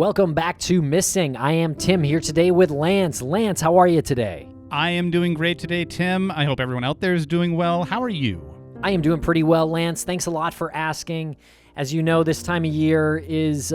Welcome back to Missing. I am Tim here today with Lance. Lance, how are you today? I am doing great today, Tim. I hope everyone out there is doing well. How are you? I am doing pretty well, Lance. Thanks a lot for asking. As you know, this time of year is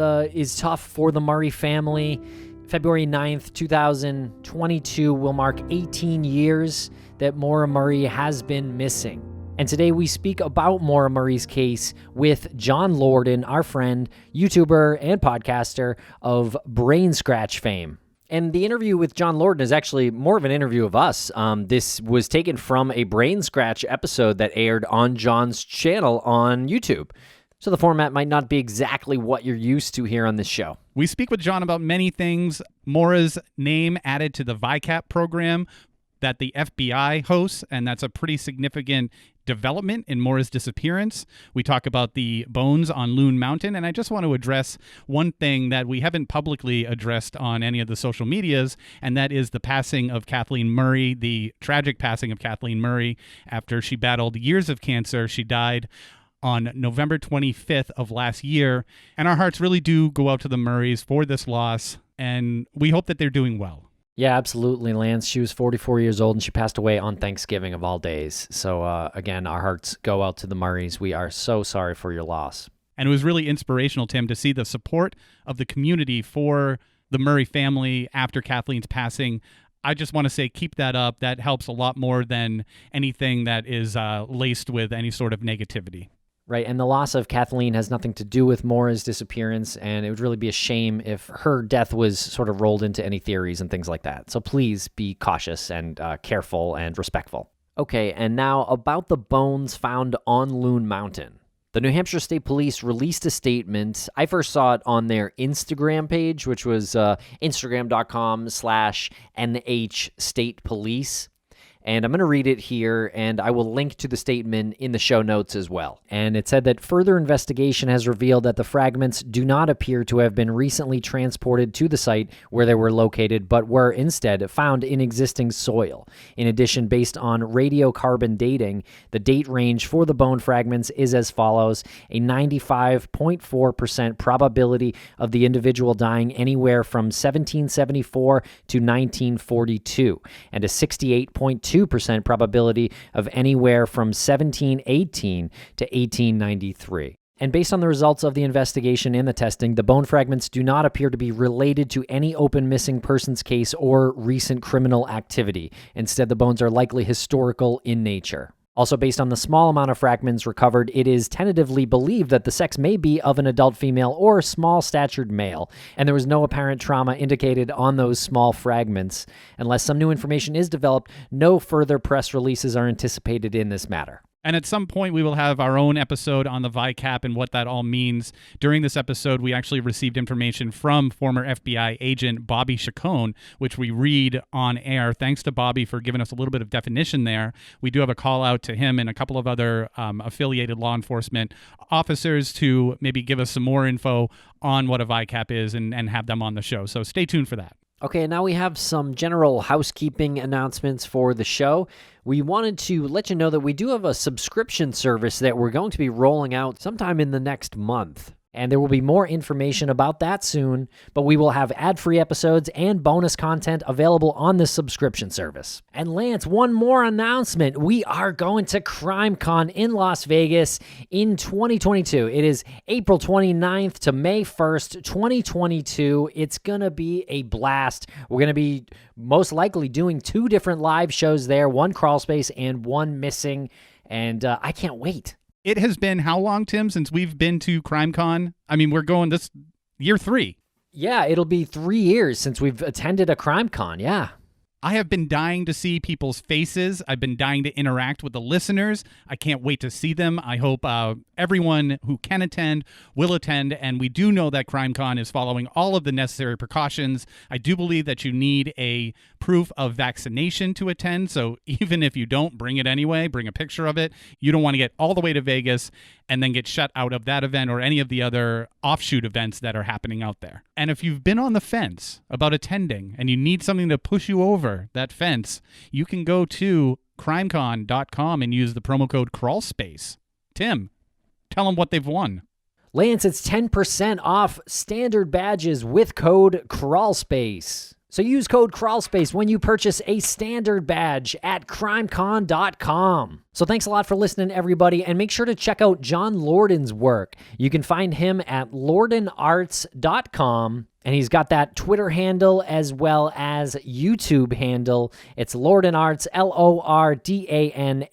tough for the Murray family. February 9th, 2022 will mark 18 years that Maura Murray has been missing. And today we speak about Maura Murray's case with John Lordan, our friend, YouTuber, and podcaster of Brainscratch fame. And the interview with John Lordan is actually more of an interview of us. This was taken from a Brainscratch episode that aired on John's channel on YouTube. So the format might not be exactly what you're used to here on this show. We speak with John about many things. Maura's name added to the VICAP program that the FBI hosts, and that's a pretty significant development in Maura's disappearance. We talk about the bones on Loon Mountain, and I just want to address one thing that we haven't publicly addressed on any of the social medias, and that is the passing of Kathleen Murray, the tragic passing of Kathleen Murray after she battled years of cancer. She died on November 25th of last year, and our hearts really do go out to the Murrays for this loss, and we hope that they're doing well. Yeah, absolutely, Lance. She was 44 years old, and she passed away on Thanksgiving of all days. So, again, our hearts go out to the Murrays. We are so sorry for your loss. And it was really inspirational, Tim, to see the support of the community for the Murray family after Kathleen's passing. I just want to say keep that up. That helps a lot more than anything that is laced with any sort of negativity. Right, and the loss of Kathleen has nothing to do with Maura's disappearance, and it would really be a shame if her death was sort of rolled into any theories and things like that. So please be cautious and careful and respectful. Okay, and now about the bones found on Loon Mountain. The New Hampshire State Police released a statement. I first saw it on their Instagram page, which was instagram.com/NH State Police. And I'm going to read it here, and I will link to the statement in the show notes as well. And it said that further investigation has revealed that the fragments do not appear to have been recently transported to the site where they were located, but were instead found in existing soil. In addition, based on radiocarbon dating, the date range for the bone fragments is as follows: a 95.4% probability of the individual dying anywhere from 1774 to 1942, and a 68.2% probability of anywhere from 1718 to 1893. And based on the results of the investigation and the testing, the bone fragments do not appear to be related to any open missing persons case or recent criminal activity. Instead, the bones are likely historical in nature. Also, based on the small amount of fragments recovered, it is tentatively believed that the sex may be of an adult female or small-statured male, and there was no apparent trauma indicated on those small fragments. Unless some new information is developed, no further press releases are anticipated in this matter. And at some point, we will have our own episode on the VICAP and what that all means. During this episode, we actually received information from former FBI agent Bobby Chacon, which we read on air. Thanks to Bobby for giving us a little bit of definition there. We do have a call out to him and a couple of other affiliated law enforcement officers to maybe give us some more info on what a VICAP is and have them on the show. So stay tuned for that. Okay, now we have some general housekeeping announcements for the show. We wanted to let you know that we do have a subscription service that we're going to be rolling out sometime in the next month. And there will be more information about that soon, but we will have ad-free episodes and bonus content available on this subscription service. And Lance, one more announcement. We are going to CrimeCon in Las Vegas in 2022. It is April 29th to May 1st, 2022. It's going to be a blast. We're going to be most likely doing 2 different live shows there, one Crawlspace and one Missing, and I can't wait. It has been how long, Tim, since we've been to CrimeCon? I mean, we're going this year 3. Yeah, it'll be 3 years since we've attended a CrimeCon, yeah. I have been dying to see people's faces. I've been dying to interact with the listeners. I can't wait to see them. I hope everyone who can attend will attend, and we do know that CrimeCon is following all of the necessary precautions. I do believe that you need a proof of vaccination to attend, so even if you don't, bring it anyway. Bring a picture of it. You don't want to get all the way to Vegas and then get shut out of that event or any of the other offshoot events that are happening out there. And if you've been on the fence about attending and you need something to push you over that fence, you can go to crimecon.com and use the promo code Crawlspace. Tim, tell them what they've won. Lance, it's 10% off standard badges with code Crawlspace. So use code Crawlspace when you purchase a standard badge at crimecon.com. So thanks a lot for listening, everybody, and make sure to check out John Lordan's work. You can find him at lordanarts.com, and he's got that Twitter handle as well as YouTube handle. It's Lordan Arts, LORDANARTS,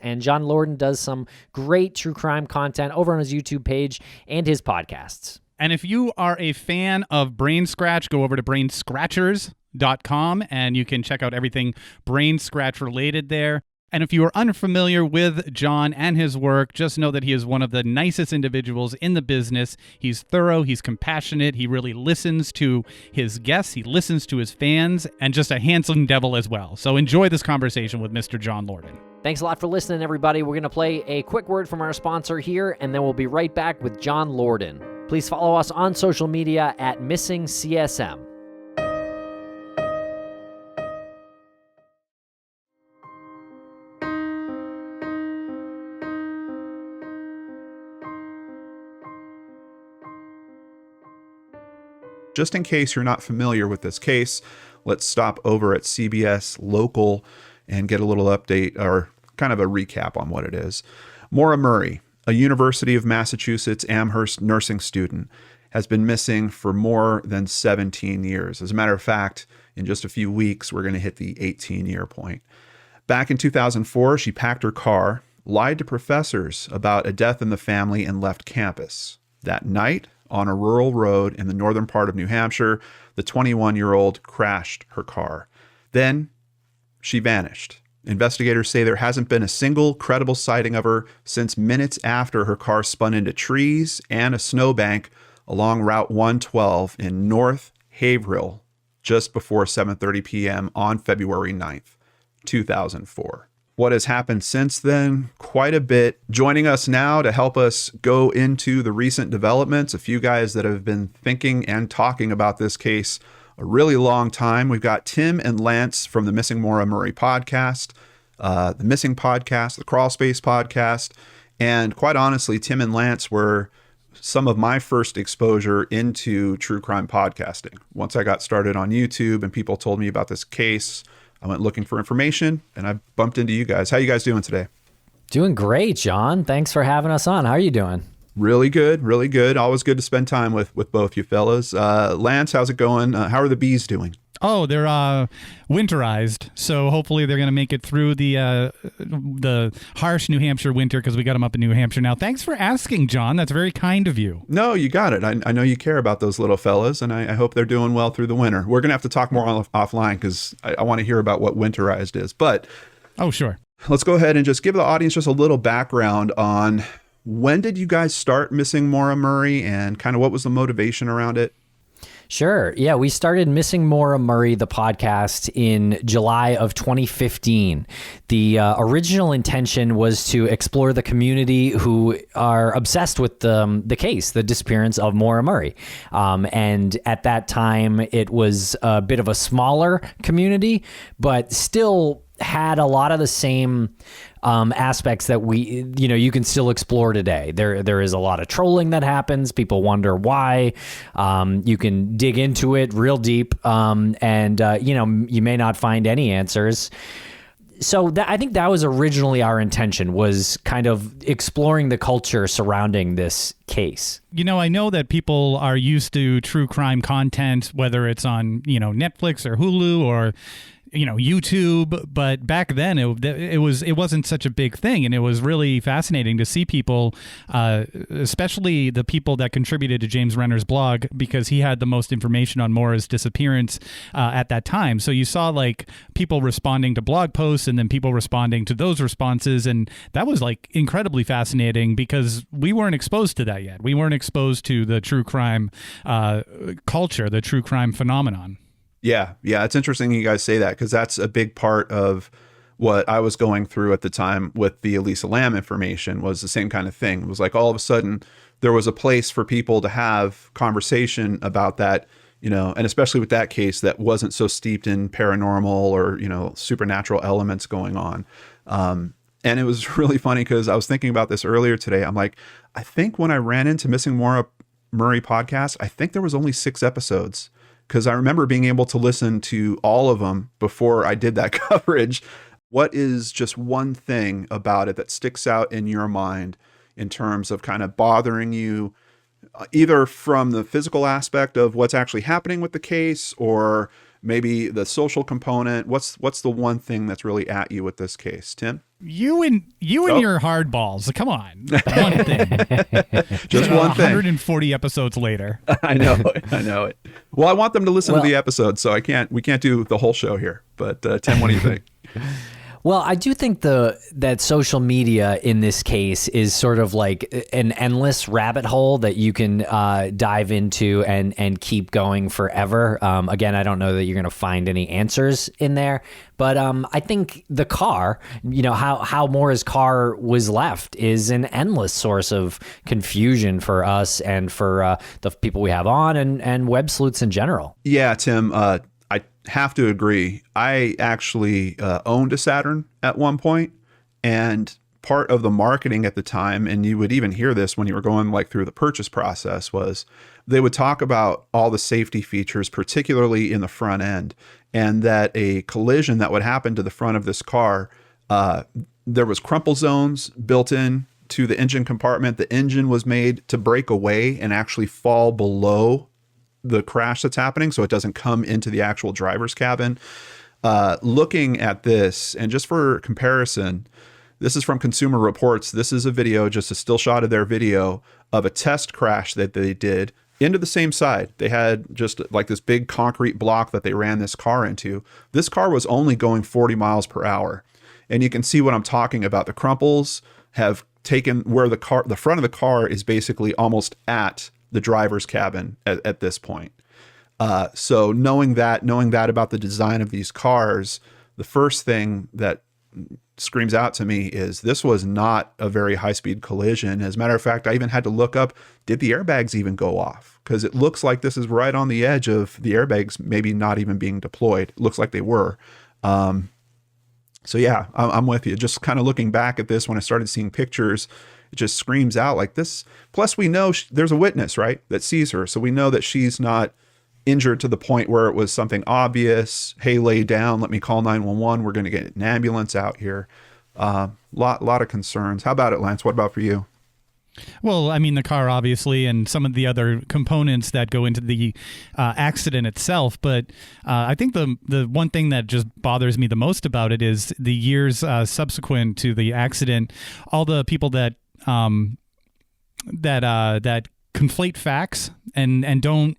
and John Lordan does some great true crime content over on his YouTube page and his podcasts. And if you are a fan of Brainscratch, go over to brainscratchers.com and you can check out everything Brainscratch related there. And if you are unfamiliar with John and his work, just know that he is one of the nicest individuals in the business. He's thorough, he's compassionate, he really listens to his guests, he listens to his fans, and just a handsome devil as well. So enjoy this conversation with Mr. John Lordan. Thanks a lot for listening, everybody. We're going to play a quick word from our sponsor here, and then we'll be right back with John Lordan. Please follow us on social media at MissingCSM. Just in case you're not familiar with this case, let's stop over at CBS Local and get a little update or kind of a recap on what it is. Maura Murray, a University of Massachusetts Amherst nursing student, has been missing for more than 17 years. As a matter of fact, in just a few weeks, we're going to hit the 18-year point. Back in 2004, she packed her car, lied to professors about a death in the family, and left campus. That night, on a rural road in the northern part of New Hampshire, the 21-year-old crashed her car. Then she vanished. Investigators say there hasn't been a single credible sighting of her since minutes after her car spun into trees and a snowbank along Route 112 in North Haverhill just before 7:30 p.m. on February 9th, 2004. What has happened since then? Quite a bit. Joining us now to help us go into the recent developments, a few guys that have been thinking and talking about this case a really long time. We've got Tim and Lance from the Missing Maura Murray podcast, the Missing podcast, the Crawlspace podcast. And quite honestly, Tim and Lance were some of my first exposure into true crime podcasting. Once I got started on YouTube and people told me about this case, I went looking for information and I bumped into you guys. How you guys doing today? Doing great, John. Thanks for having us on. How are you doing? Really good, really good. Always good to spend time with both you fellas. Lance, how's it going? How are the bees doing? Oh, they're winterized, so hopefully they're going to make it through the harsh New Hampshire winter because we got them up in New Hampshire now. Thanks for asking, John. That's very kind of you. No, you got it. I know you care about those little fellas, and I hope they're doing well through the winter. We're going to have to talk more offline because I want to hear about what winterized is. But oh, sure. Let's go ahead and just give the audience just a little background on when did you guys start Missing Maura Murray and kind of what was the motivation around it? Sure. Yeah, we started Missing Maura Murray, the podcast, in July of 2015. The original intention was to explore the community who are obsessed with the case, the disappearance of Maura Murray. And at that time, it was a bit of a smaller community, but still had a lot of the same aspects that you can still explore today. There is a lot of trolling that happens. People wonder why. You can dig into it real deep, and you may not find any answers. So I think that was originally our intention, was kind of exploring the culture surrounding this case. I know that people are used to true crime content, whether it's on, Netflix or Hulu or YouTube, but back then it wasn't such a big thing, and it was really fascinating to see people, especially the people that contributed to James Renner's blog, because he had the most information on Maura's disappearance at that time. So you saw like people responding to blog posts and then people responding to those responses, and that was like incredibly fascinating because we weren't exposed to that yet. We weren't exposed to the true crime culture, the true crime phenomenon. Yeah. It's interesting you guys say that because that's a big part of what I was going through at the time with the Elisa Lam information. Was the same kind of thing. It was like all of a sudden there was a place for people to have conversation about that, and especially with that case that wasn't so steeped in paranormal or, supernatural elements going on. And it was really funny because I was thinking about this earlier today. I'm like, I think when I ran into Missing Maura Murray podcast, I think there was only 6 episodes, because I remember being able to listen to all of them before I did that coverage. What is just one thing about it that sticks out in your mind in terms of kind of bothering you, either from the physical aspect of what's actually happening with the case, or maybe the social component? What's the one thing that's really at you with this case, Tim? You and your hardballs. Come on. One thing. Just one thing. 140 episodes later. I know it. Well, I want them to listen to the episode, so we can't do the whole show here. But Tim, what do you think? Well, I do think that social media in this case is sort of like an endless rabbit hole that you can dive into and keep going forever. Again, I don't know that you're going to find any answers in there, but I think the car, how Maura's car was left is an endless source of confusion for us and for the people we have on and web sleuths in general. Yeah, Tim, I have to agree. I actually owned a Saturn at one point, and part of the marketing at the time, and you would even hear this when you were going like through the purchase process, was they would talk about all the safety features, particularly in the front end, and that a collision that would happen to the front of this car, there was crumple zones built in to the engine compartment. The engine was made to break away and actually fall below the crash that's happening, so it doesn't come into the actual driver's cabin. Looking at this, and just for comparison, this is from Consumer Reports. This is a video, just a still shot of their video of a test crash that they did into the same side. They had just like this big concrete block that they ran this car into. This car was only going 40 miles per hour. And you can see what I'm talking about. The crumples have taken where the front of the car is basically almost at the driver's cabin at this point. So knowing that about the design of these cars, the first thing that screams out to me is this was not a very high-speed collision. As a matter of fact, I even had to look up, did the airbags even go off? Because it looks like this is right on the edge of the airbags maybe not even being deployed. It looks like they were. So yeah, I'm with you. Just kind of looking back at this when I started seeing pictures, it just screams out like this. Plus, we know there's a witness, right, that sees her. So we know that she's not injured to the point where it was something obvious. Hey, lay down. Let me call 911. We're going to get an ambulance out here. Lot of concerns. How about it, Lance? What about for you? Well, I mean, the car, obviously, and some of the other components that go into the accident itself. But I think the one thing that just bothers me the most about it is the years subsequent to the accident, all the people that that conflate facts and don't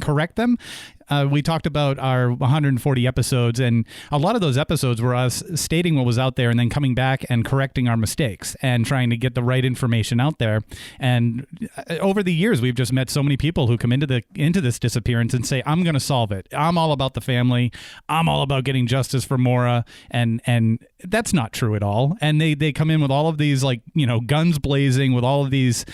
correct them. We talked about our 140 episodes, and a lot of those episodes were us stating what was out there and then coming back and correcting our mistakes and trying to get the right information out there. And over the years, we've just met so many people who come into this disappearance and say, I'm going to solve it. I'm all about the family. I'm all about getting justice for Maura. And that's not true at all. And they come in with all of these, like, guns blazing with all of these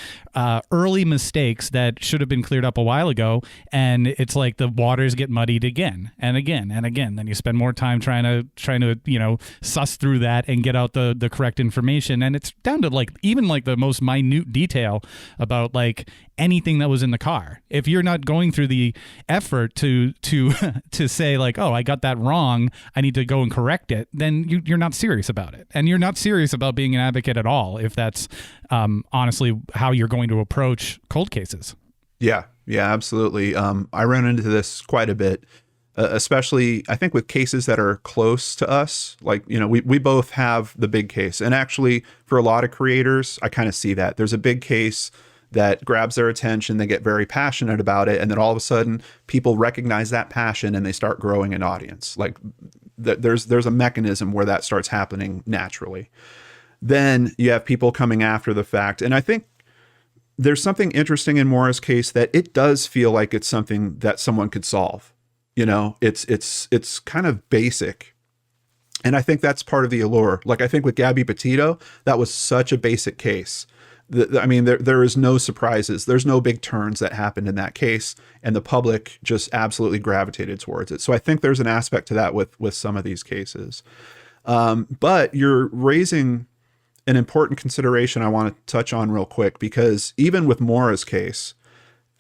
early mistakes that should have been cleared up a while ago. And it's like the waters get muddied again and again and again. Then you spend more time trying to suss through that and get out the correct information. And it's down to even the most minute detail about anything that was in the car. If you're not going through the effort to say oh, I got that wrong, I need to go and correct it, then you're not serious about it. And you're not serious about being an advocate at all if that's honestly how you're going to approach cold cases. Yeah, absolutely. I ran into this quite a bit, especially I think with cases that are close to us. We both have the big case. And actually, for a lot of creators, I kind of see that. There's a big case that grabs their attention, they get very passionate about it, and then all of a sudden, people recognize that passion and they start growing an audience. There's a mechanism where that starts happening naturally. Then you have people coming after the fact. And I think there's something interesting in Maura's case that it does feel like it's something that someone could solve. It's kind of basic. And I think that's part of the allure. I think with Gabby Petito, that was such a basic case. There is no surprises. There's no big turns that happened in that case, and the public just absolutely gravitated towards it. So I think there's an aspect to that with some of these cases. But you're raising an important consideration I want to touch on real quick, because even with Maura's case,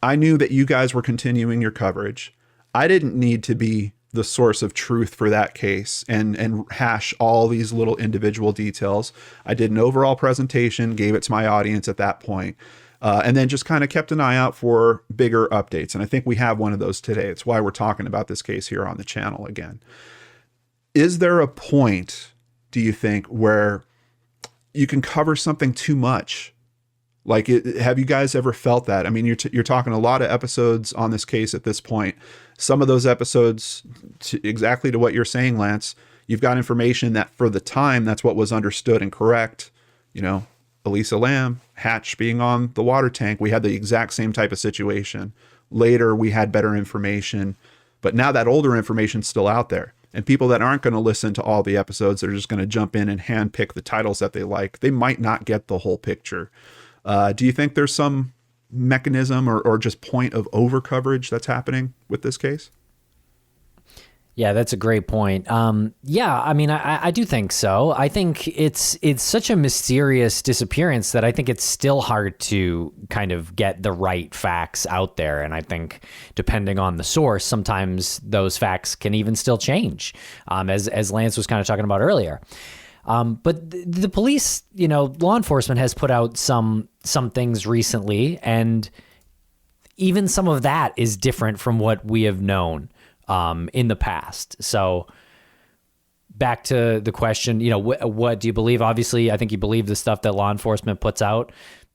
I knew that you guys were continuing your coverage. I didn't need to be the source of truth for that case and hash all these little individual details. I did an overall presentation, gave it to my audience at that point, and then just kind of kept an eye out for bigger updates. And I think we have one of those today. It's why we're talking about this case here on the channel again. Is there a point, do you think, where you can cover something too much? Like, have you guys ever felt that? I mean, you're talking a lot of episodes on this case at this point. Some of those episodes, exactly to what you're saying, Lance, you've got information that for the time, that's what was understood and correct. You know, Elisa Lam, Hatch being on the water tank, we had the exact same type of situation. Later, we had better information, but now that older information's still out there. And people that aren't going to listen to all the episodes, they're just going to jump in and handpick the titles that they like. They might not get the whole picture. Do you think there's some mechanism or just point of over coverage that's happening with this case? Yeah, that's a great point. Yeah, I mean, I do think so. I think it's such a mysterious disappearance that I think it's still hard to kind of get the right facts out there. And I think depending on the source, sometimes those facts can even still change, as Lance was kind of talking about earlier. But the police, you know, law enforcement has put out some things recently, and even some of that is different from what we have known in the past. So back to the question, you know, what do you believe? Obviously, I think you believe the stuff that law enforcement puts out.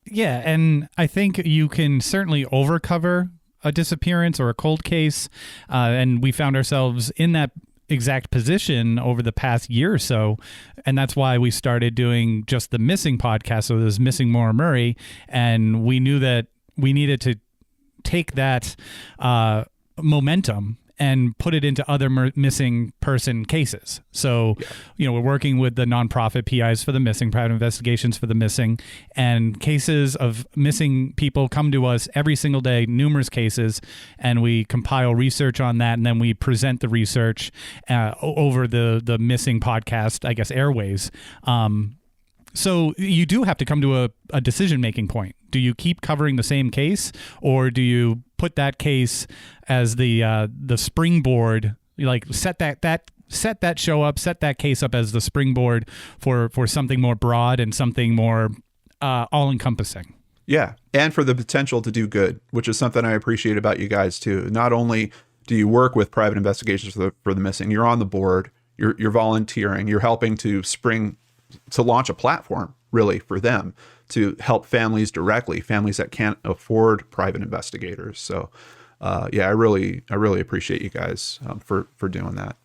Yeah, and I think you can certainly overcover a disappearance or a cold case, and we found ourselves in that exact position over the past year or so, and that's why we started doing just the missing podcast. So there's Missing Maura Murray, and we knew that we needed to take that momentum and put it into other missing person cases. So, you know, we're working with the nonprofit PIs for the missing, private investigations for the missing, and cases of missing people come to us every single day, numerous cases, and we compile research on that, and then we present the research over the missing podcast, I guess, airways. So you do have to come to a decision-making point. Do you keep covering the same case, or do you put that case as the springboard, like set that show up, set that case up as the springboard for something more broad and something more all-encompassing? Yeah, and for the potential to do good, which is something I appreciate about you guys too. Not only do you work with private investigations for the missing, you're on the board, you're volunteering, you're helping to launch a platform really for them to help families directly, families that can't afford private investigators. So yeah, I really appreciate you guys for doing that.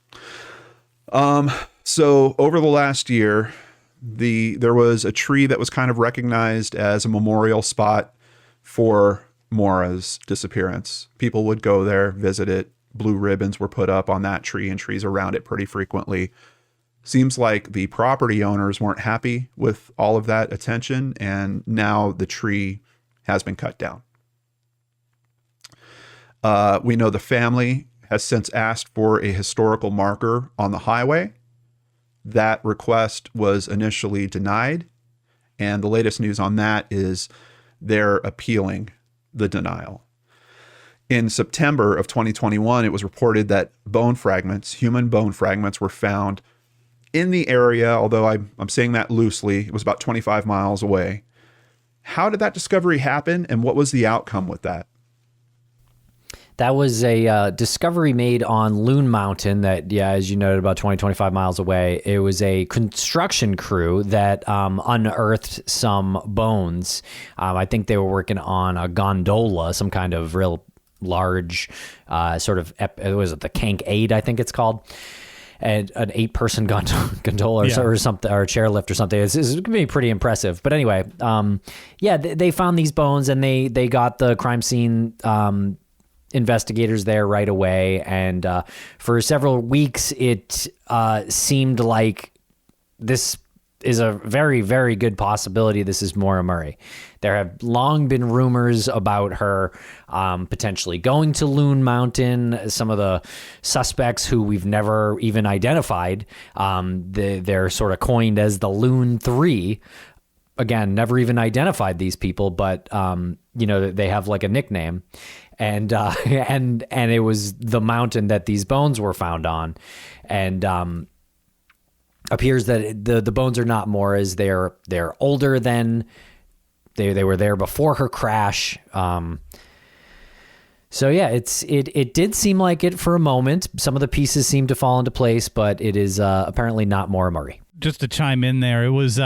So over the last year, there was a tree that was kind of recognized as a memorial spot for Maura's disappearance. People would go there, visit it. Blue ribbons were put up on that tree and trees around it pretty frequently. Seems like the property owners weren't happy with all of that attention, and now the tree has been cut down. We know the family has since asked for a historical marker on the highway. That request was initially denied, and the latest news on that is they're appealing the denial. In September of 2021, it was reported that human bone fragments were found in the area, although I'm saying that loosely. It was about 25 miles away. How did that discovery happen, and what was the outcome with that? That was a discovery made on Loon Mountain that, yeah, as you noted, about 25 miles away. It was a construction crew that unearthed some bones. I think they were working on a gondola, some kind of real large sort of, was it the Kank 8, I think it's called? And an 8-person gondola or something, or a chairlift or something. It's going to be pretty impressive. But anyway, yeah, they found these bones, and they got the crime scene investigators there right away. And for several weeks, it seemed like this is a very, very good possibility this is Maura Murray. There have long been rumors about her potentially going to Loon Mountain. Some of the suspects who we've never even identified, they're sort of coined as the Loon 3, again, never even identified these people, but they have like a nickname, and it was the mountain that these bones were found on, and appears that the bones are not Maura's. They're older than they were there before her crash. So yeah, it did seem like it for a moment. Some of the pieces seemed to fall into place, but it is apparently not Maura Murray. Just to chime in there, it was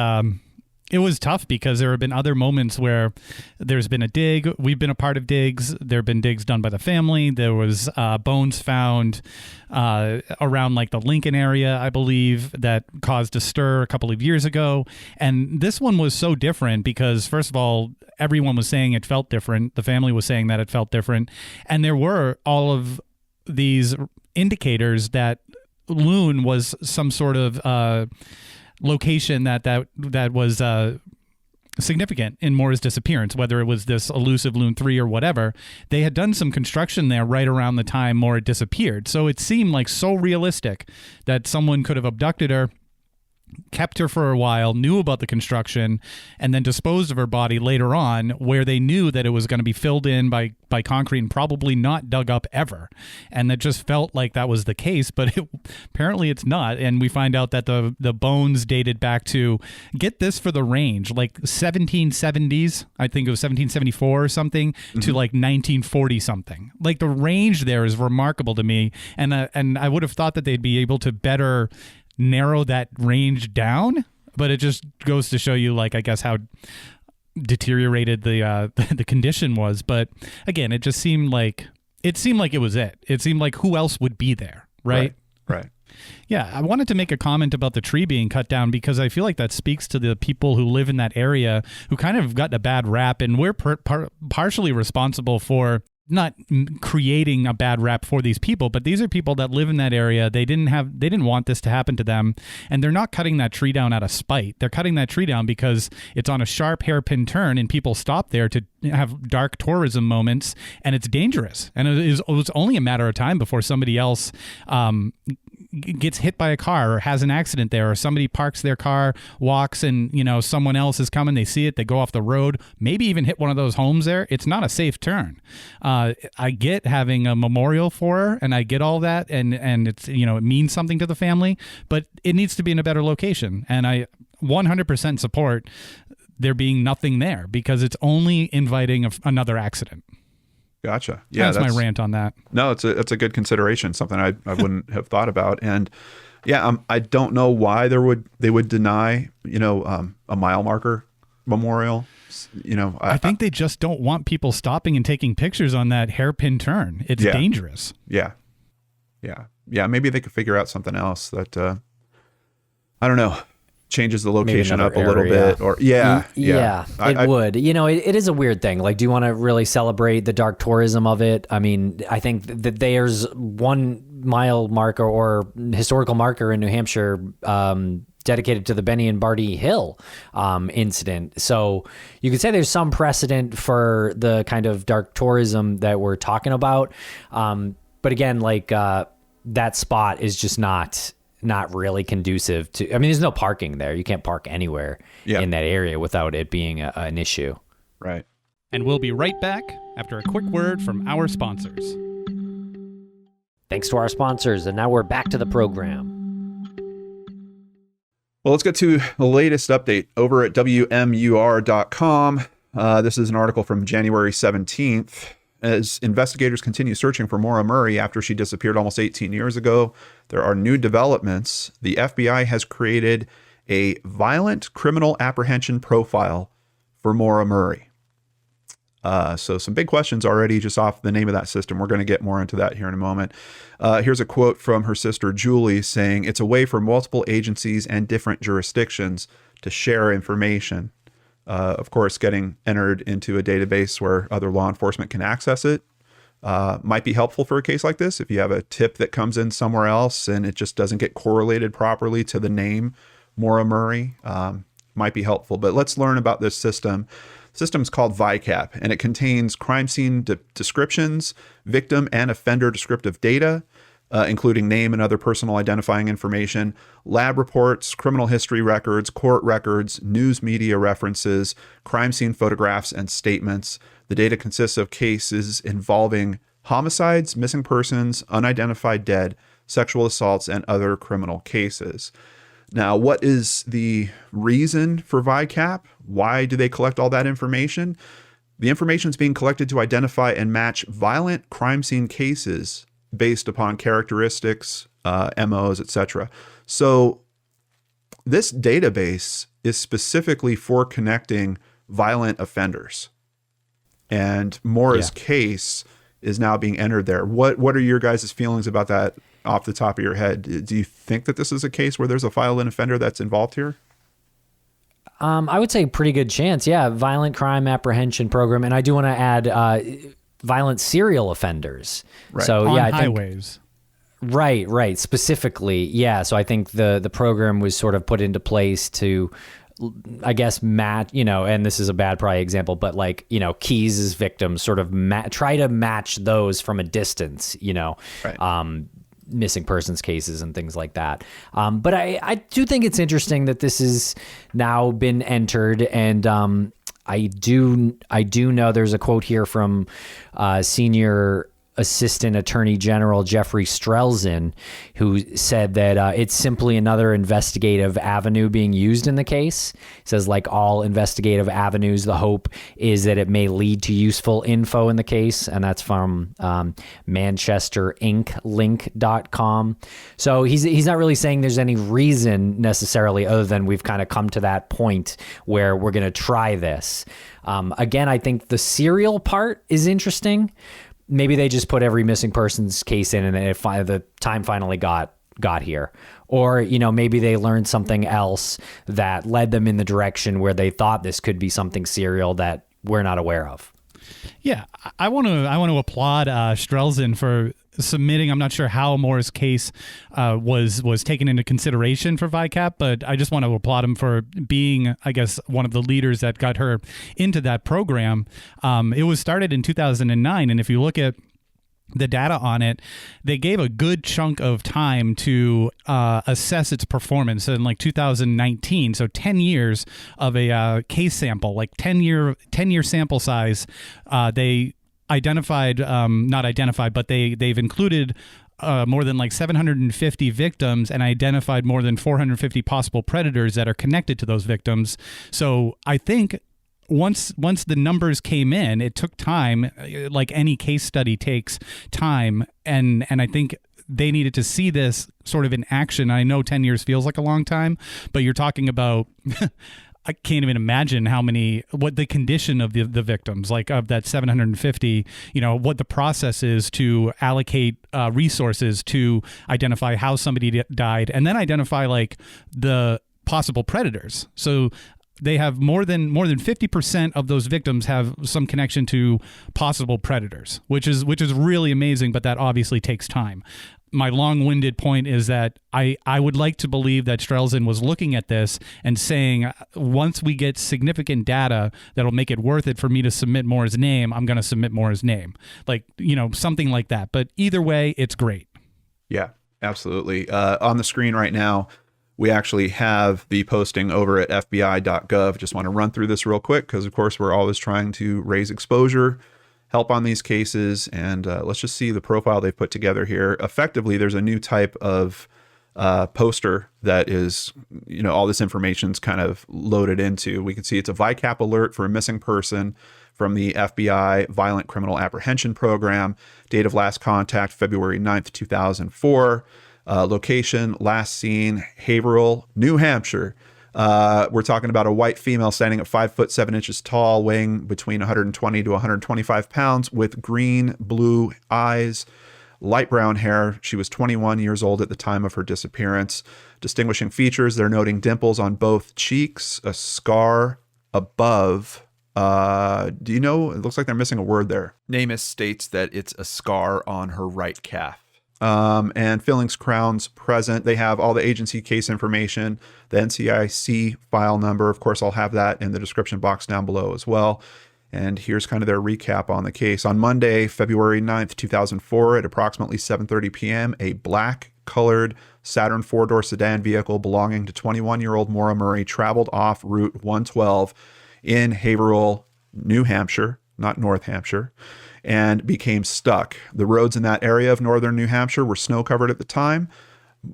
tough because there have been other moments where there's been a dig. We've been a part of digs. There have been digs done by the family. There was bones found around like the Lincoln area, I believe, that caused a stir a couple of years ago. And this one was so different because, first of all, everyone was saying it felt different. The family was saying that it felt different. And there were all of these indicators that Loon was some sort of location that was significant in Maura's disappearance, whether it was this elusive Loon 3 or whatever. They had done some construction there right around the time Maura disappeared. So it seemed like so realistic that someone could have abducted her, kept her for a while, knew about the construction, and then disposed of her body later on, where they knew that it was going to be filled in by concrete and probably not dug up ever. And it just felt like that was the case, but apparently it's not. And we find out that the bones dated back to, get this for the range, like 1770s, I think it was 1774 or something, to like 1940 something. Like the range there is remarkable to me. And I would have thought that they'd be able to better narrow that range down, but it just goes to show you, like, I guess how deteriorated the condition was. But again, it just seemed like it was it. It seemed like who else would be there, right? Right. Yeah, I wanted to make a comment about the tree being cut down because I feel like that speaks to the people who live in that area who kind of got a bad rap, and we're partially responsible for not creating a bad rap for these people, but these are people that live in that area. They didn't want this to happen to them, and they're not cutting that tree down out of spite. They're cutting that tree down because it's on a sharp hairpin turn, and people stop there to have dark tourism moments, and it's dangerous. And it was only a matter of time before somebody else gets hit by a car or has an accident there, or somebody parks their car, walks, and someone else is coming, they see it, they go off the road, maybe even hit one of those homes there. It's not a safe turn. I get having a memorial for her, and I get all that, and it's it means something to the family, but it needs to be in a better location. And I 100% support there being nothing there because it's only inviting another accident. Gotcha. Yeah, that's my rant on that. No, it's a good consideration. Something I wouldn't have thought about. And yeah, I don't know why they would deny a mile marker memorial. I think they just don't want people stopping and taking pictures on that hairpin turn. It's dangerous. Yeah. Maybe they could figure out something else that I don't know, changes the location up a little bit, or it would. It is a weird thing. Like, do you want to really celebrate the dark tourism of it? I mean, I think that there's 1 mile marker or historical marker in New Hampshire dedicated to the Benny and Barty Hill incident. So you could say there's some precedent for the kind of dark tourism that we're talking about. But again, like that spot is just not really conducive to, I mean, there's no parking there. You can't park anywhere in that area without it being an issue. Right. And we'll be right back after a quick word from our sponsors. Thanks to our sponsors. And now we're back to the program. Well, let's get to the latest update over at WMUR.com. This is an article from January 17th. As investigators continue searching for Maura Murray after she disappeared almost 18 years ago, there are new developments. The FBI has created a violent criminal apprehension profile for Maura Murray. So some big questions already just off the name of that system. We're going to get more into that here in a moment. Here's a quote from her sister, Julie, saying, "It's a way for multiple agencies and different jurisdictions to share information." Of course, getting entered into a database where other law enforcement can access it might be helpful for a case like this. If you have a tip that comes in somewhere else and it just doesn't get correlated properly to the name Maura Murray, might be helpful. But let's learn about this system. The system's called VICAP, and it contains crime scene descriptions, victim and offender descriptive data, including name and other personal identifying information, lab reports, criminal history records, court records, news media references, crime scene photographs, and statements. The data consists of cases involving homicides, missing persons, unidentified dead, sexual assaults, and other criminal cases. Now, what is the reason for VICAP? Why do they collect all that information? The information is being collected to identify and match violent crime scene cases based upon characteristics, MOs, etc. So this database is specifically for connecting violent offenders. And Maura's case is now being entered there. What are your guys' feelings about that off the top of your head? Do you think that this is a case where there's a violent offender that's involved here? I would say pretty good chance. Yeah, violent crime apprehension program. And I do want to add violent serial offenders. Right. So on yeah, I think, highways. Right. Specifically, yeah. So I think the program was sort of put into place to, I guess, match, and this is a bad probably example, but like, Eaze's victims sort of try to match those from a distance, Right. Missing persons cases and things like that. But I do think it's interesting that this has now been entered, and I do know there's a quote here from Senior Assistant Attorney General Jeffrey Strelzin, who said that it's simply another investigative avenue being used in the case. He says, like all investigative avenues, the hope is that it may lead to useful info in the case, and that's from ManchesterIncLink.com. So he's not really saying there's any reason necessarily other than we've kind of come to that point where we're going to try this. Again, I think the serial part is interesting. Maybe they just put every missing persons case in and the time finally got here. Or, maybe they learned something else that led them in the direction where they thought this could be something serial that we're not aware of. Yeah, I want to applaud Strelzin for submitting. I'm not sure how Maura's case was taken into consideration for VICAP, but I just want to applaud him for being, I guess, one of the leaders that got her into that program. It was started in 2009, and if you look at the data on it, they gave a good chunk of time to assess its performance in like 2019. So 10 years of a case sample, like 10-year sample size. They identified, not identified, but they've included more than like 750 victims and identified more than 450 possible predators that are connected to those victims. So I think once the numbers came in, it took time, like any case study takes time. And I think they needed to see this sort of in action. I know 10 years feels like a long time, but you're talking about, I can't even imagine what the condition of the victims, like of that 750, what the process is to allocate resources to identify how somebody died and then identify like the possible predators. So they have more than 50% of those victims have some connection to possible predators, which is really amazing, but that obviously takes time. My long-winded point is that I would like to believe that Strelzin was looking at this and saying, once we get significant data that'll make it worth it for me to submit Maura's name, I'm going to submit Maura's name. Like, something like that. But either way, it's great. Yeah, absolutely. On the screen right now, we actually have the posting over at FBI.gov. Just want to run through this real quick because, of course, we're always trying to raise exposure, help on these cases, and let's just see the profile they've put together here. Effectively, there's a new type of poster that is, all this information's kind of loaded into. We can see it's a VICAP alert for a missing person from the FBI Violent Criminal Apprehension Program. Date of last contact, February 9th, 2004. Location, last seen, Haverhill, New Hampshire. We're talking about a white female standing at 5 foot 7 inches tall, weighing between 120 to 125 pounds, with green blue eyes, light brown hair. She was 21 years old at the time of her disappearance. Distinguishing features, they're noting dimples on both cheeks, a scar above. Do you know? It looks like they're missing a word there. NamUs states that it's a scar on her right calf. And fillings crowns present. They have all the agency case information, the NCIC file number. Of course, I'll have that in the description box down below as well. And here's kind of their recap on the case. On Monday, February 9th, 2004, at approximately 7:30 p.m., a black-colored Saturn four-door sedan vehicle belonging to 21-year-old Maura Murray traveled off Route 112 in Haverhill, New Hampshire, not North Hampshire, and became stuck. The roads in that area of northern New Hampshire were snow-covered at the time.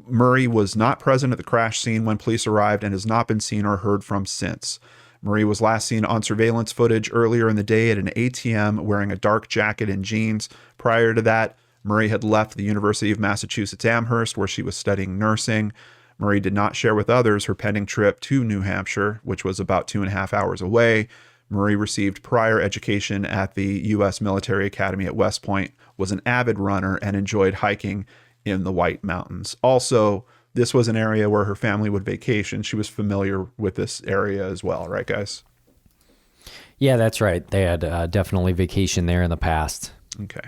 Murray was not present at the crash scene when police arrived and has not been seen or heard from since. Murray was last seen on surveillance footage earlier in the day at an ATM wearing a dark jacket and jeans. Prior to that, Murray had left the University of Massachusetts Amherst, where she was studying nursing. Murray did not share with others her pending trip to New Hampshire, which was about 2.5 hours away. Murray received prior education at the U.S. Military Academy at West Point, was an avid runner, and enjoyed hiking in the White Mountains. Also, this was an area where her family would vacation. She was familiar with this area as well, right, guys? Yeah, that's right. They had definitely vacation there in the past. Okay.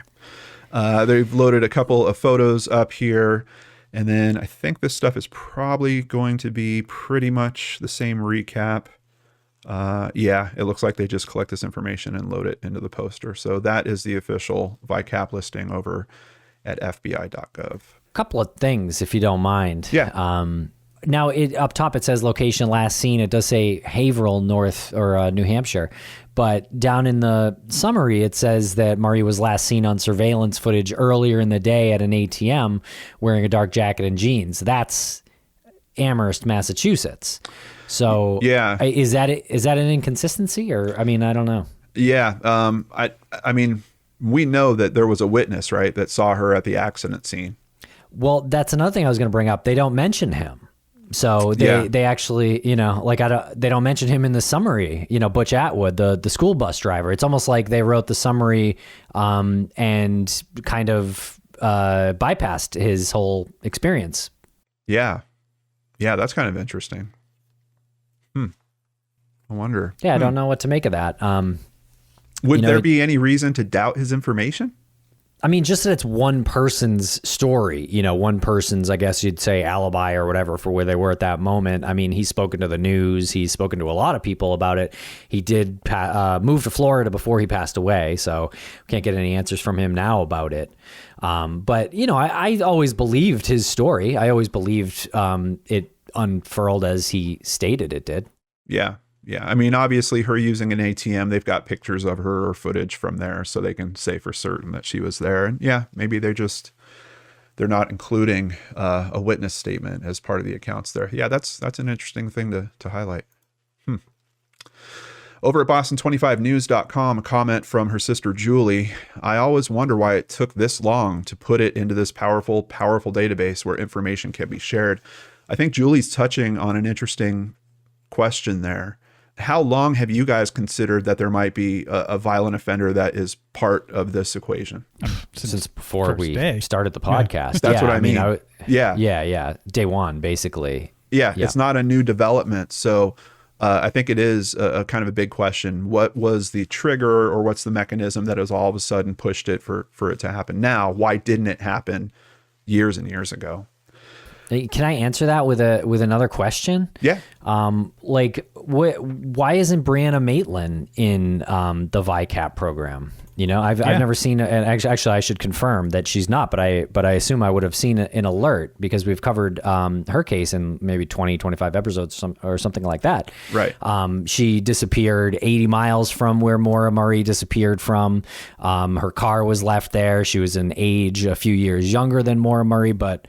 They've loaded a couple of photos up here. And then I think this stuff is probably going to be pretty much the same recap. Yeah, it looks like they just collect this information and load it into the poster. So that is the official VICAP listing over at FBI.gov. Couple of things, if you don't mind. Yeah. Now, up top it says location last seen. It does say Haverhill, North or New Hampshire, but down in the summary it says that Murray was last seen on surveillance footage earlier in the day at an ATM wearing a dark jacket and jeans. That's Amherst, Massachusetts. So, yeah, is that an inconsistency, or I mean, I don't know. Yeah, I mean, we know that there was a witness, right, that saw her at the accident scene. Well, that's another thing I was going to bring up. They don't mention him. So they actually, they don't mention him in the summary, Butch Atwood, the school bus driver. It's almost like they wrote the summary and kind of bypassed his whole experience. Yeah. Yeah, that's kind of interesting. I wonder. Yeah, I don't know what to make of that. Would there be any reason to doubt his information? I mean, just that it's one person's story, one person's, I guess you'd say, alibi or whatever for where they were at that moment. I mean, he's spoken to the news. He's spoken to a lot of people about it. He did move to Florida before he passed away, so can't get any answers from him now about it. But, I always believed his story. I always believed it unfurled as he stated it did. Yeah. Yeah, I mean, obviously her using an ATM, they've got pictures of her or footage from there so they can say for certain that she was there. And yeah, maybe they're not including a witness statement as part of the accounts there. Yeah, that's an interesting thing to highlight. Over at Boston25news.com, a comment from her sister Julie. I always wonder why it took this long to put it into this powerful database where information can be shared. I think Julie's touching on an interesting question there. How long have you guys considered that there might be a violent offender that is part of this equation? Since before we started the podcast. Yeah. That's what I mean. Yeah. Day one, basically. Yeah. It's not a new development. So I think it is a kind of a big question. What was the trigger, or what's the mechanism that has all of a sudden pushed it for it to happen now? Why didn't it happen years and years ago? Can I answer that with another question? Yeah. Why isn't Brianna Maitland in the VICAP program? I've never seen and actually I should confirm that she's not, but I assume I would have seen an alert because we've covered her case in maybe 20-25 episodes or something like that. Right. She disappeared 80 miles from where Maura Murray disappeared from. Her car was left there. She was in age a few years younger than Maura Murray, but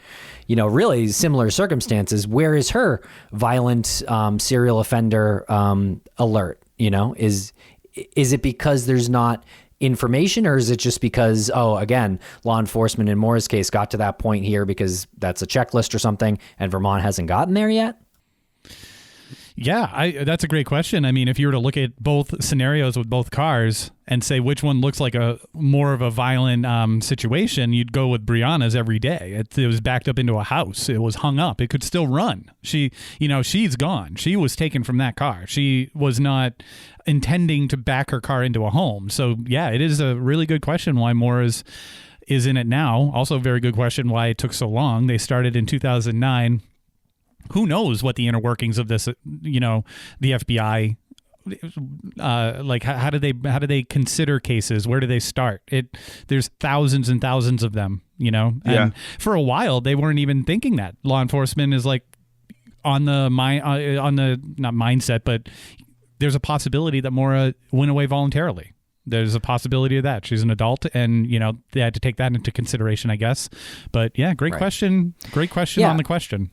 really similar circumstances. Where is her violent serial offender alert? Is it because there's not information, or is it just because, again, law enforcement in Maura's case got to that point here because that's a checklist or something, and Vermont hasn't gotten there yet? Yeah, that's a great question. I mean, if you were to look at both scenarios with both cars and say which one looks like a more of a violent situation, you'd go with Brianna's every day. It was backed up into a house. It was hung up. It could still run. She's gone. She was taken from that car. She was not intending to back her car into a home. So yeah, it is a really good question why Maura's is in it now. Also a very good question why it took so long. They started in 2009. Who knows what the inner workings of this, the FBI like how do they consider cases? Where do they start? There's thousands and thousands of them, and for a while they weren't even thinking that law enforcement is like on the not mindset, but there's a possibility that Maura went away voluntarily. There's a possibility of that. She's an adult, and they had to take that into consideration, I guess. But yeah, great question. Great question on the question.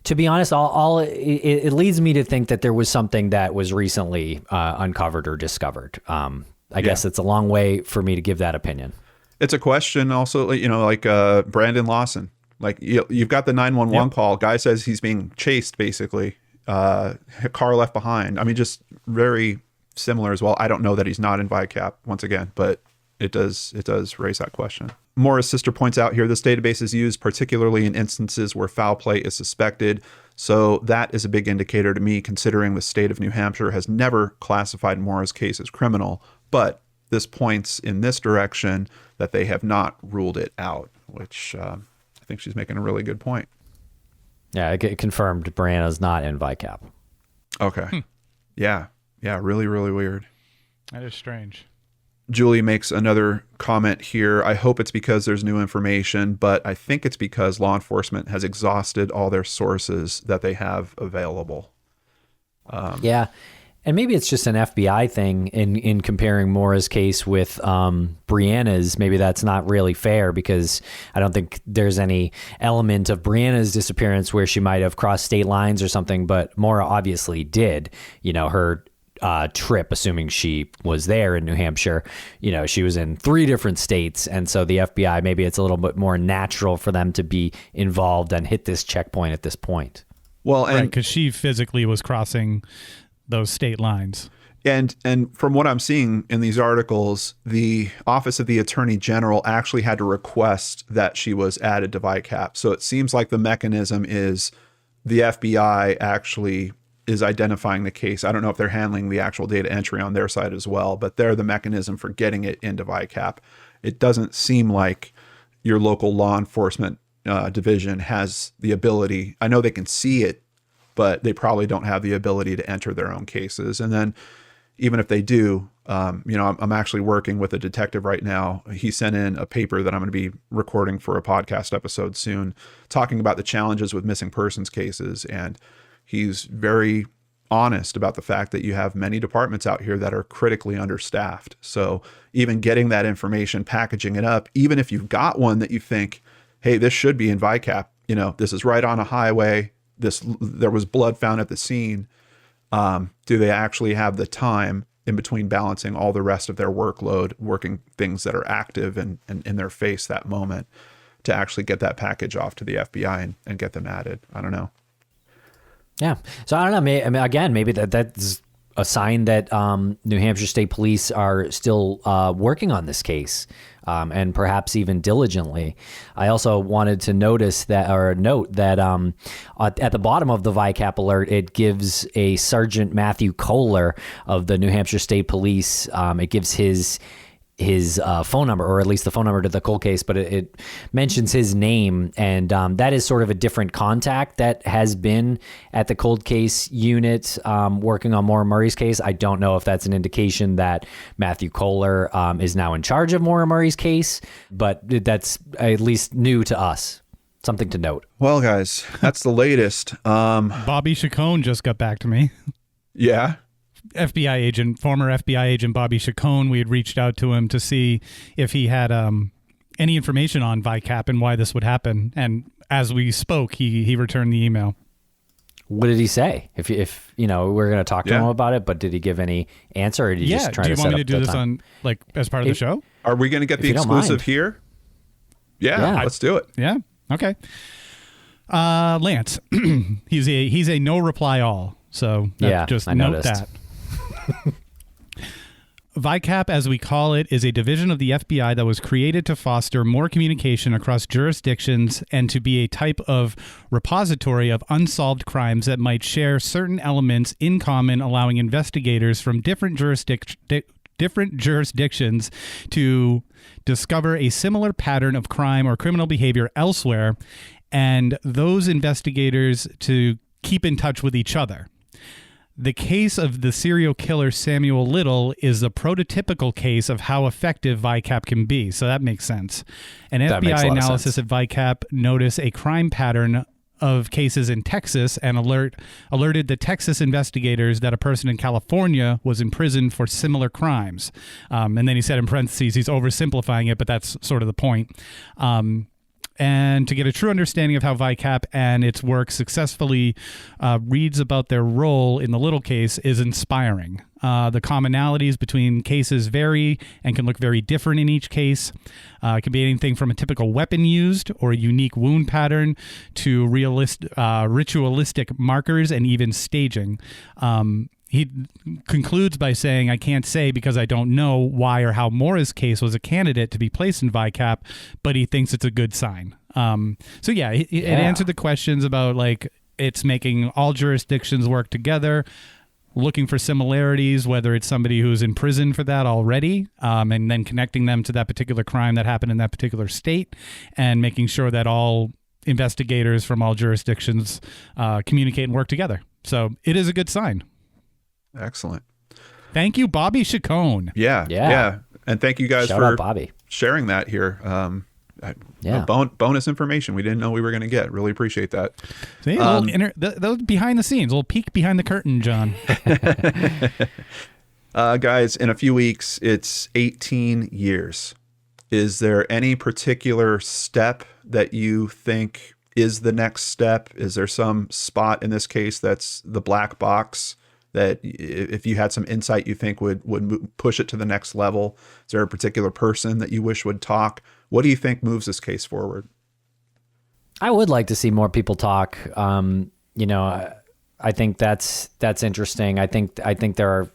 To be honest, it leads me to think that there was something that was recently uncovered or discovered. I guess it's a long way for me to give that opinion. It's a question also, like Brandon Lawson. Like you've got the 911 call. Guy says he's being chased, basically. Car left behind. I mean, just very similar as well. I don't know that he's not in VICAP once again, but it does raise that question. Maura's sister points out here, this database is used particularly in instances where foul play is suspected. So that is a big indicator to me, considering the state of New Hampshire has never classified Maura's case as criminal. But this points in this direction that they have not ruled it out, which I think she's making a really good point. Yeah, it confirmed Brianna's not in VICAP. Okay. Yeah, really, really weird. That is strange. Julie makes another comment here. I hope it's because there's new information, but I think it's because law enforcement has exhausted all their sources that they have available. Yeah. And maybe it's just an FBI thing in comparing Maura's case with Brianna's. Maybe that's not really fair, because I don't think there's any element of Brianna's disappearance where she might have crossed state lines or something, but Maura obviously did. Her trip, assuming she was there in New Hampshire, she was in 3 different states. And so the FBI, maybe it's a little bit more natural for them to be involved and hit this checkpoint at this point. Well, and because she physically was crossing those state lines. And from what I'm seeing in these articles, the Office of the Attorney General actually had to request that she was added to VICAP. So it seems like the mechanism is the FBI actually is identifying the case. I don't know if they're handling the actual data entry on their side as well, but they're the mechanism for getting it into VICAP. It doesn't seem like your local law enforcement division has the ability. I know they can see it, but they probably don't have the ability to enter their own cases. And then even if they do, I'm actually working with a detective right now. He sent in a paper that I'm going to be recording for a podcast episode soon, talking about the challenges with missing persons cases. And he's very honest about the fact that you have many departments out here that are critically understaffed. So even getting that information, packaging it up, even if you've got one that you think, hey, this should be in VICAP, this is right on a highway, there was blood found at the scene. Do they actually have the time in between balancing all the rest of their workload, working things that are active and in their face that moment, to actually get that package off to the FBI and get them added? I don't know. Yeah. So I don't know. Maybe that's a sign that New Hampshire State Police are still working on this case, and perhaps even diligently. I also wanted to note that at the bottom of the VICAP alert, it gives a Sergeant Matthew Kohler of the New Hampshire State Police. It gives his phone number, or at least the phone number to the cold case, but it mentions his name, and that is sort of a different contact that has been at the cold case unit working on Maura Murray's case. I don't know if that's an indication that Matthew Kohler is now in charge of Maura Murray's case, but that's at least new to us. Something to note. Well, guys, that's the latest. Bobby Chacon just got back to me. Yeah. Former FBI agent Bobby Chacon, we had reached out to him to see if he had any information on VICAP and why this would happen. And as we spoke, he returned the email. What did he say? If we're going to talk to him about it, but did he give any answer, or did he just try to set up the time? Do you want me to do this on as part of the show? Are we going to get the exclusive here? Yeah, let's do it. Yeah. Okay. Lance, he's a no reply all. So just note that. VICAP, as we call it, is a division of the FBI that was created to foster more communication across jurisdictions and to be a type of repository of unsolved crimes that might share certain elements in common, allowing investigators from different jurisdictions to discover a similar pattern of crime or criminal behavior elsewhere, and those investigators to keep in touch with each other. The case of the serial killer Samuel Little is a prototypical case of how effective VICAP can be. So that makes sense. An That makes a FBI lot of analysis sense. at VICAP noticed a crime pattern of cases in Texas and alerted the Texas investigators that a person in California was in prison for similar crimes. And then he said in parentheses, he's oversimplifying it, but that's sort of the point. And to get a true understanding of how VICAP and its work successfully reads about their role in the Little case is inspiring. The commonalities between cases vary and can look very different in each case. It can be anything from a typical weapon used or a unique wound pattern to ritualistic markers and even staging. He concludes by saying, I can't say because I don't know why or how Maura's case was a candidate to be placed in VICAP, but he thinks it's a good sign. So yeah, it answered the questions about like it's making all jurisdictions work together, looking for similarities, whether it's somebody who's in prison for that already, and then connecting them to that particular crime that happened in that particular state, and making sure that all investigators from all jurisdictions communicate and work together. So it is a good sign. Excellent. Thank you, Bobby Chacon. Yeah. And thank you guys Shout for out, Bobby. sharing that here. Bonus information we didn't know we were going to get. Really appreciate that. See, those behind the scenes, a little peek behind the curtain, John. Guys, in a few weeks, it's 18 years. Is there any particular step that you think is the next step? Is there some spot in this case that's the black box that if you had some insight you think would push it to the next level? Is there a particular person that you wish would talk? What do you think moves this case forward? I would like to see more people talk. I think that's interesting. I think there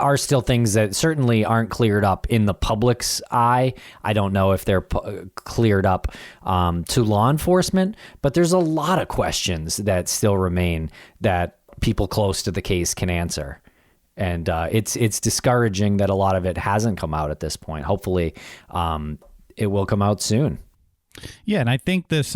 are still things that certainly aren't cleared up in the public's eye. I don't know if they're cleared up to law enforcement, but there's a lot of questions that still remain that people close to the case can answer. And it's discouraging that a lot of it hasn't come out at this point. Hopefully it will come out soon. Yeah, and I think this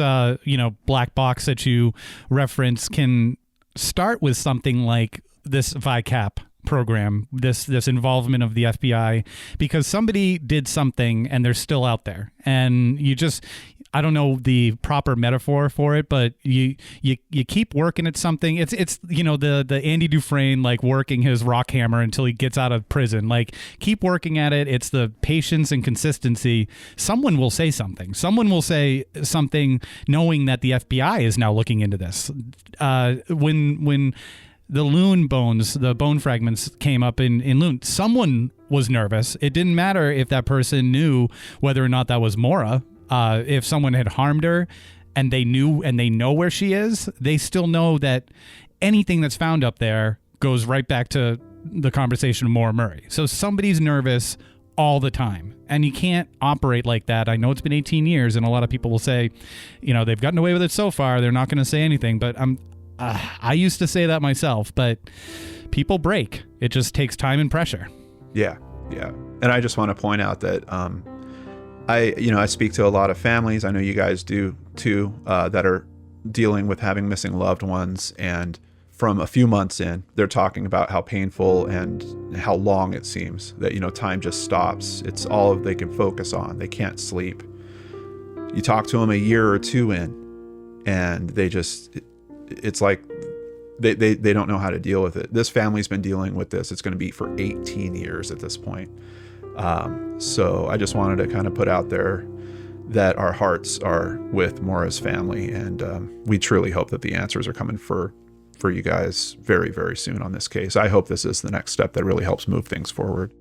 black box that you reference can start with something like this VICAP program, this involvement of the FBI, because somebody did something and they're still out there. And I don't know the proper metaphor for it, but you keep working at something. It's the Andy Dufresne, like working his rock hammer until he gets out of prison. Like, keep working at it. It's the patience and consistency. Someone will say something. Someone will say something knowing that the FBI is now looking into this. When the Loon bones, the bone fragments came up in Loon, someone was nervous. It didn't matter if that person knew whether or not that was Maura. If someone had harmed her and they knew and they know where she is, they still know that anything that's found up there goes right back to the conversation of Maura Murray. So somebody's nervous all the time, and you can't operate like that. I know it's been 18 years, and a lot of people will say, they've gotten away with it so far, they're not going to say anything, but I used to say that myself, but people break. It just takes time and pressure. Yeah. And I just want to point out that I speak to a lot of families. I know you guys do too, that are dealing with having missing loved ones. And from a few months in, they're talking about how painful and how long it seems that, time just stops. It's all they can focus on. They can't sleep. You talk to them a year or two in, and it's like they don't know how to deal with it. This family's been dealing with this. It's going to be for 18 years at this point. So I just wanted to kind of put out there that our hearts are with Maura's family, and we truly hope that the answers are coming for you guys very, very soon on this case. I hope this is the next step that really helps move things forward.